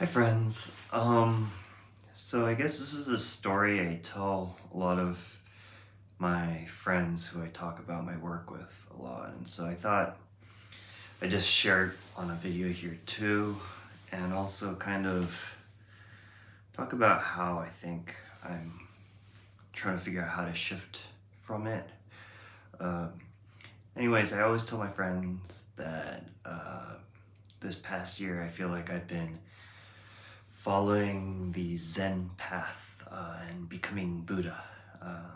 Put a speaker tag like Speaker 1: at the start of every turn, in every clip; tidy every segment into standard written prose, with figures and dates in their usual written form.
Speaker 1: Hi friends. So I guess this is a story I tell a lot of my friends who I talk about my work with a lot. And so I thought I just shared on a video here too, and also kind of talk about how I think I'm trying to figure out how to shift from it. Um, Anyways, I always tell my friends that this past year I feel like I've been following the Zen path and becoming Buddha. Uh,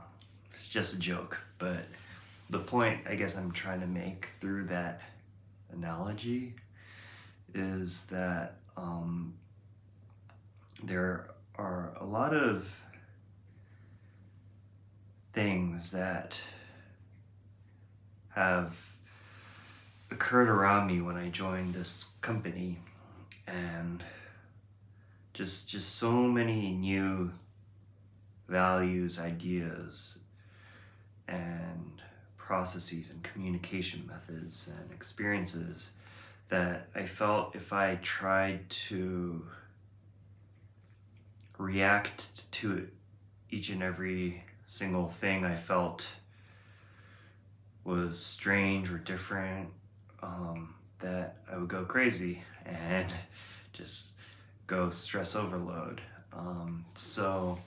Speaker 1: it's just a joke, but the point I guess I'm trying to make through that analogy is that there are a lot of things that have occurred around me when I joined this company, and just so many new values, ideas, and processes and communication methods and experiences that I felt if I tried to react to each and every single thing I felt was strange or different, that I would go crazy and just go stress overload. So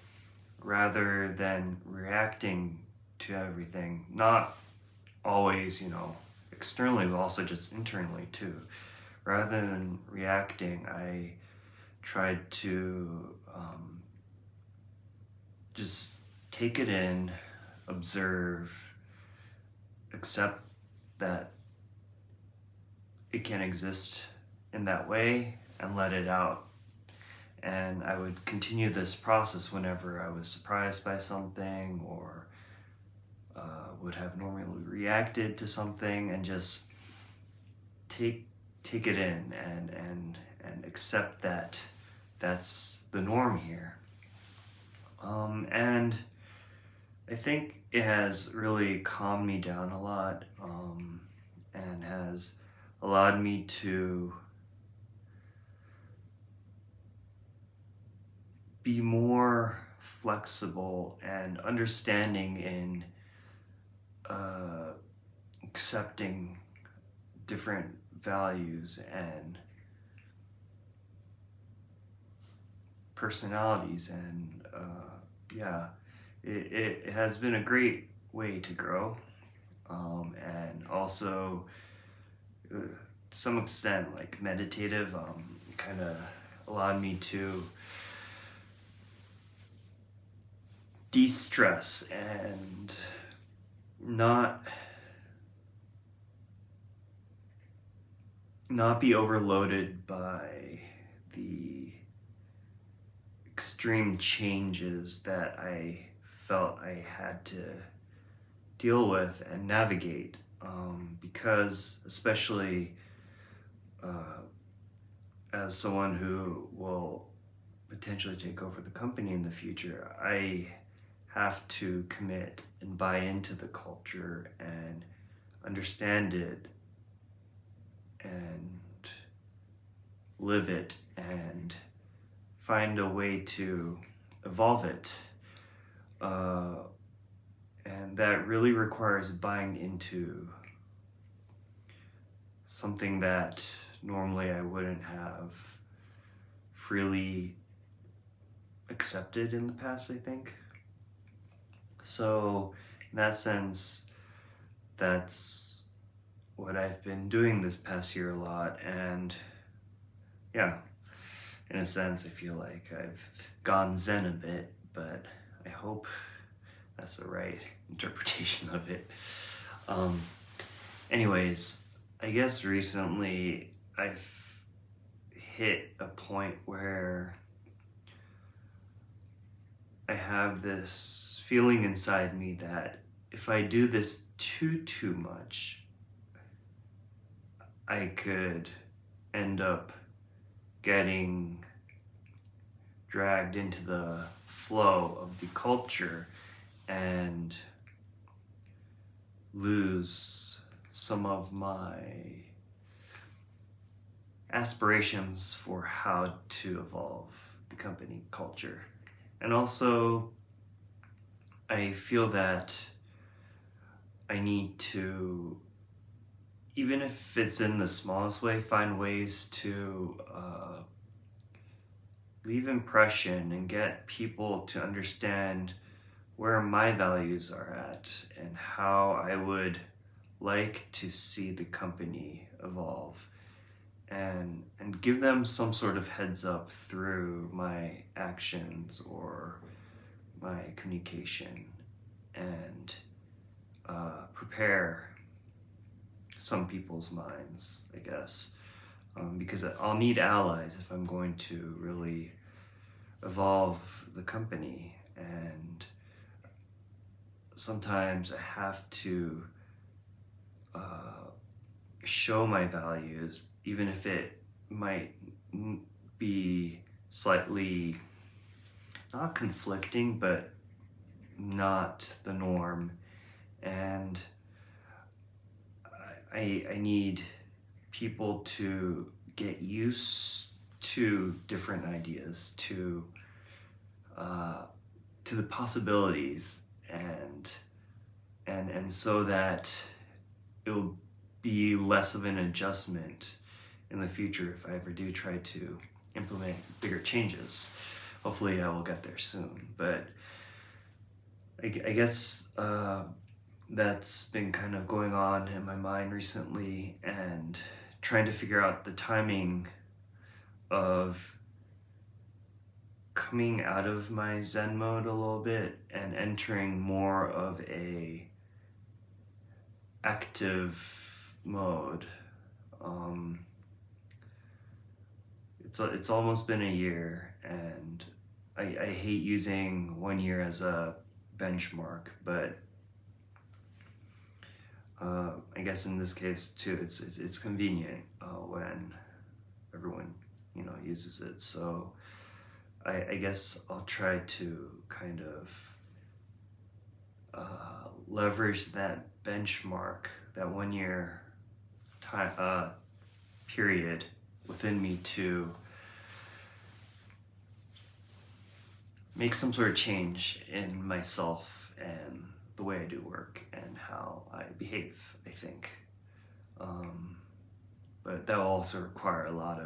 Speaker 1: rather than reacting to everything, not always, externally, but also just internally too. Rather than reacting, I tried to just take it in, observe, accept that it can exist in that way, and let it out. And I would continue this process whenever I was surprised by something or would have normally reacted to something, and just take it in and accept that that's the norm here. And I think it has really calmed me down a lot, and has allowed me to be more flexible and understanding in accepting different values and personalities. And yeah, it has been a great way to grow, and also to some extent like meditative, kind of allowed me to de-stress and not be overloaded by the extreme changes that I felt I had to deal with and navigate. Because, especially as someone who will potentially take over the company in the future, I have to commit and buy into the culture and understand it and live it and find a way to evolve it. Uh, and that really requires buying into something that normally I wouldn't have freely accepted in the past, I think. So, in that sense, that's what I've been doing this past year a lot. And yeah, in a sense, I feel like I've gone Zen a bit, but I hope that's the right interpretation of it. Um, Anyways, I guess recently I've hit a point where I have this feeling inside me that if I do this too much, I could end up getting dragged into the flow of the culture and lose some of my aspirations for how to evolve the company culture. And also, I feel that I need to, even if it's in the smallest way, find ways to leave impression and get people to understand where my values are at and how I would like to see the company evolve, and give them some sort of heads up through my actions or my communication, and prepare some people's minds, I guess, because I'll need allies if I'm going to really evolve the company. And sometimes I have to show my values, even if it might be slightly not conflicting, but not the norm. And I need people to get used to different ideas, to the possibilities, and so that it will be less of an adjustment in the future if I ever do try to implement bigger changes. Hopefully I will get there soon, but I guess that's been kind of going on in my mind recently, and trying to figure out the timing of coming out of my Zen mode a little bit and entering more of a active mode. It's almost been a year, and I hate using 1 year as a benchmark, but I guess in this case too, it's convenient when everyone uses it. So I guess I'll try to kind of leverage that benchmark, that 1 year time period within me, to make some sort of change in myself and the way I do work and how I behave, I think. But that will also require a lot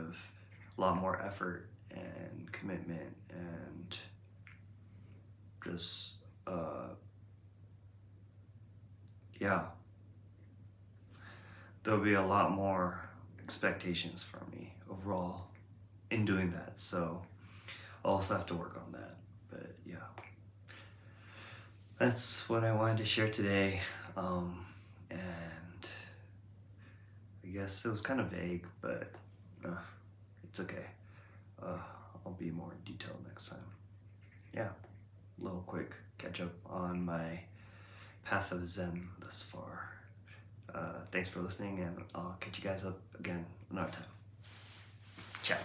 Speaker 1: more effort and commitment, and just yeah, there'll be a lot more expectations from me overall in doing that. So I'll also have to work on that. But yeah, that's what I wanted to share today. And I guess it was kind of vague, but it's okay. I'll be more detailed next time. Yeah, a little quick catch up on my path of Zen thus far. Thanks for listening, and I'll catch you guys up again another time. Ciao.